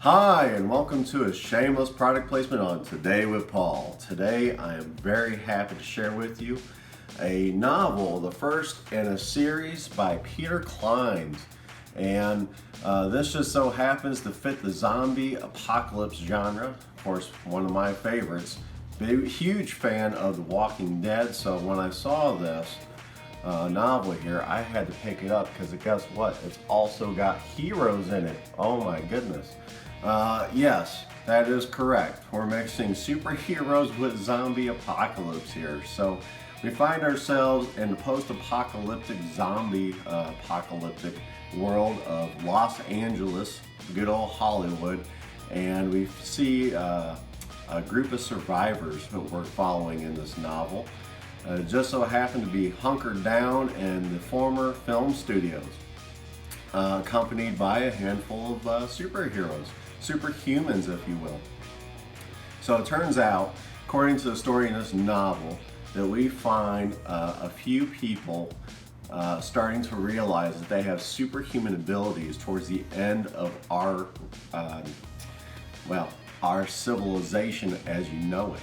Hi, and welcome to a shameless product placement on Today with Paul. Today I am very happy to share with you a novel, the first in a series by Peter Clines. And this just so happens to fit the zombie apocalypse genre. Of course, one of my favorites. Huge fan of The Walking Dead, so when I saw this novel here, I had to pick it up because guess what? It's also got heroes in it. Oh my goodness. Yes, that is correct. We're mixing superheroes with zombie apocalypse here. So we find ourselves in the post-apocalyptic zombie apocalyptic world of Los Angeles, good old Hollywood, and we see a group of survivors who we're following in this novel. Just so happen to be hunkered down in the former film studios, accompanied by a handful of superheroes, superhumans, if you will. So it turns out, according to the story in this novel, that we find a few people starting to realize that they have superhuman abilities towards the end of our civilization as you know it.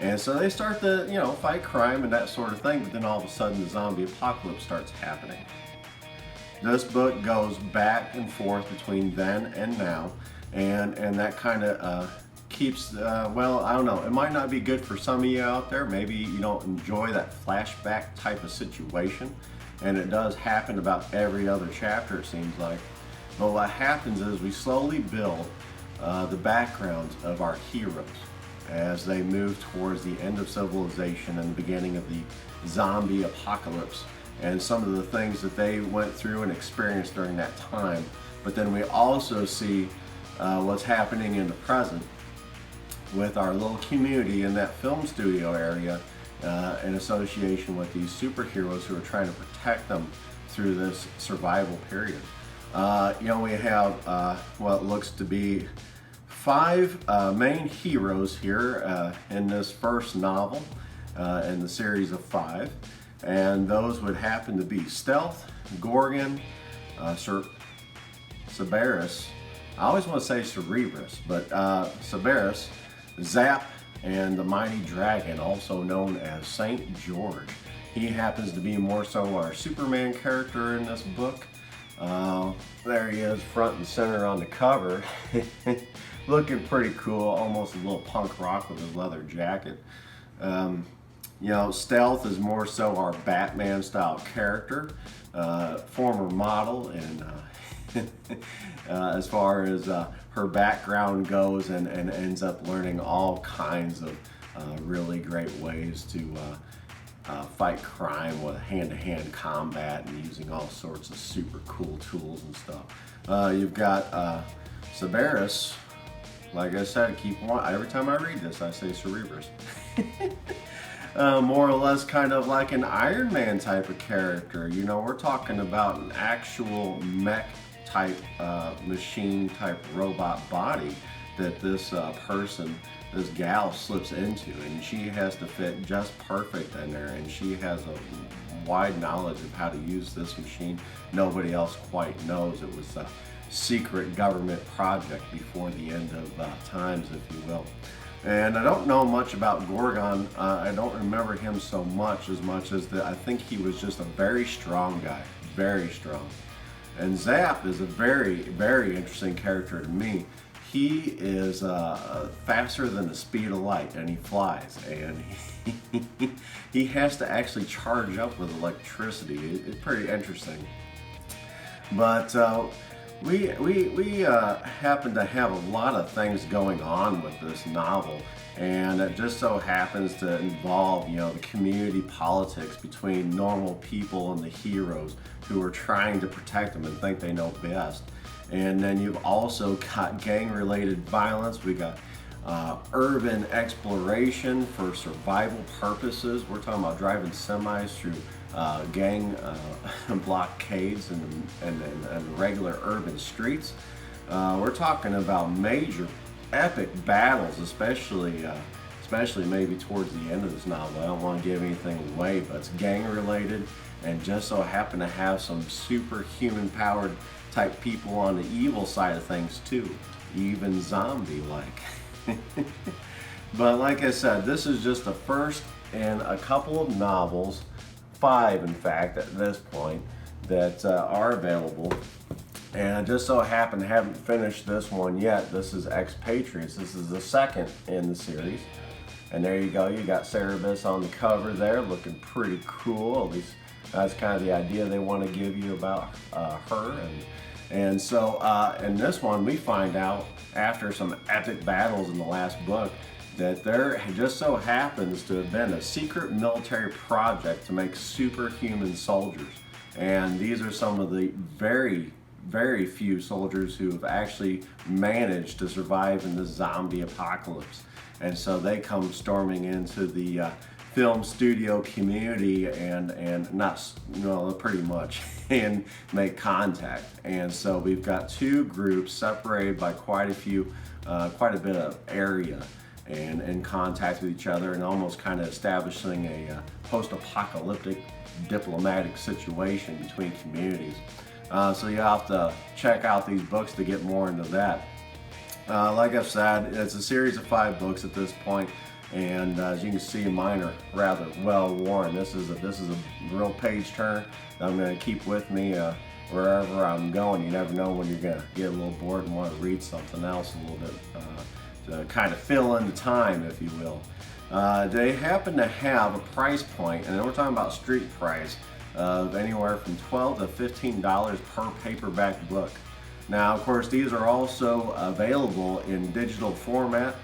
And so they start to, fight crime and that sort of thing, but then all of a sudden the zombie apocalypse starts happening. This book goes back and forth between then and now, and that kind of keeps, I don't know, it might not be good for some of you out there. Maybe you don't enjoy that flashback type of situation, and it does happen about every other chapter, it seems like. But what happens is we slowly build the backgrounds of our heroes as they move towards the end of civilization and the beginning of the zombie apocalypse, and some of the things that they went through and experienced during that time. But then we also see what's happening in the present with our little community in that film studio area in association with these superheroes who are trying to protect them through this survival period. We have what looks to be 5 main heroes here in this first novel in the series of 5. And those would happen to be Stealth, Gorgon, Cerberus. I always want to say Cerebrus, but Cerberus, Zap, and the Mighty Dragon, also known as Saint George. He happens to be more so our Superman character in this book. There he is, front and center on the cover. Looking pretty cool, almost a little punk rock with his leather jacket. Stealth is more so our Batman style character, former model, and as far as her background goes, and ends up learning all kinds of really great ways to fight crime with hand-to-hand combat and using all sorts of super cool tools and stuff. You've got Cerberus. Like I said, every time I read this, I say Cerebrus. More or less kind of like an Iron Man type of character. We're talking about an actual mech type, machine type robot body that this this gal slips into, and she has to fit just perfect in there, and she has a wide knowledge of how to use this machine. Nobody else quite knows. It was a secret government project before the end of times, if you will. And I don't know much about Gorgon. I don't remember him so much as that I think he was just a very strong guy, very strong. And Zap is a very, very interesting character to me. He is faster than the speed of light, and he flies, and he has to actually charge up with electricity. It's pretty interesting. But we happen to have a lot of things going on with this novel, and it just so happens to involve, the community politics between normal people and the heroes who are trying to protect them and think they know best. And then you've also got gang-related violence. We got urban exploration for survival purposes. We're talking about driving semis through gang blockades and regular urban streets. We're talking about major epic battles, especially maybe towards the end of this novel. I don't want to give anything away, but it's gang related, and just so happen to have some superhuman powered type people on the evil side of things too. even zombie-like. But like I said, this is just the first in a couple of novels, 5 in fact at this point, that are available. And I just so happen to haven't finished this one yet. This is Expatriates. This is the second in the series. And there you go, you got Cerebus on the cover there, looking pretty cool. At least that's kind of the idea they want to give you about her. And so in this one, we find out after some epic battles in the last book that there just so happens to have been a secret military project to make superhuman soldiers. And these are some of the very, very few soldiers who have actually managed to survive in the zombie apocalypse. And so they come storming into the film studio community and not, pretty much, and make contact. And so we've got 2 groups separated by quite a bit of area, and in contact with each other, and almost kind of establishing a post-apocalyptic diplomatic situation between communities. So you have to check out these books to get more into that. Like I've said, it's a series of 5 books at this point, and as you can see, mine are rather well worn. This is a real page turn that I'm going to keep with me wherever I'm going. You never know when you're going to get a little bored and want to read something else a little bit to kind of fill in the time, if you will. They happen to have a price point, and we're talking about street price, of anywhere from $12 to $15 per paperback book. Now, of course, these are also available in digital format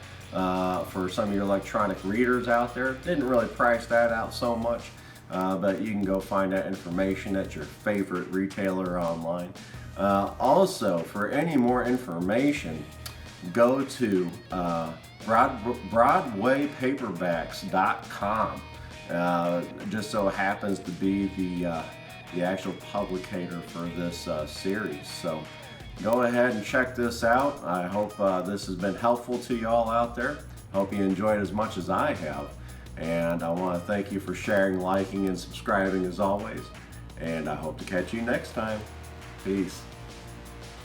for some of your electronic readers out there. Didn't really price that out so much, but you can go find that information at your favorite retailer online. Also, for any more information, go to BroadwayPaperbacks.com. Just so happens to be the actual publicator for this series. So go ahead and check this out. I hope this has been helpful to you all out there. Hope you enjoyed as much as I have. And I want to thank you for sharing, liking, and subscribing as always. And I hope to catch you next time. Peace.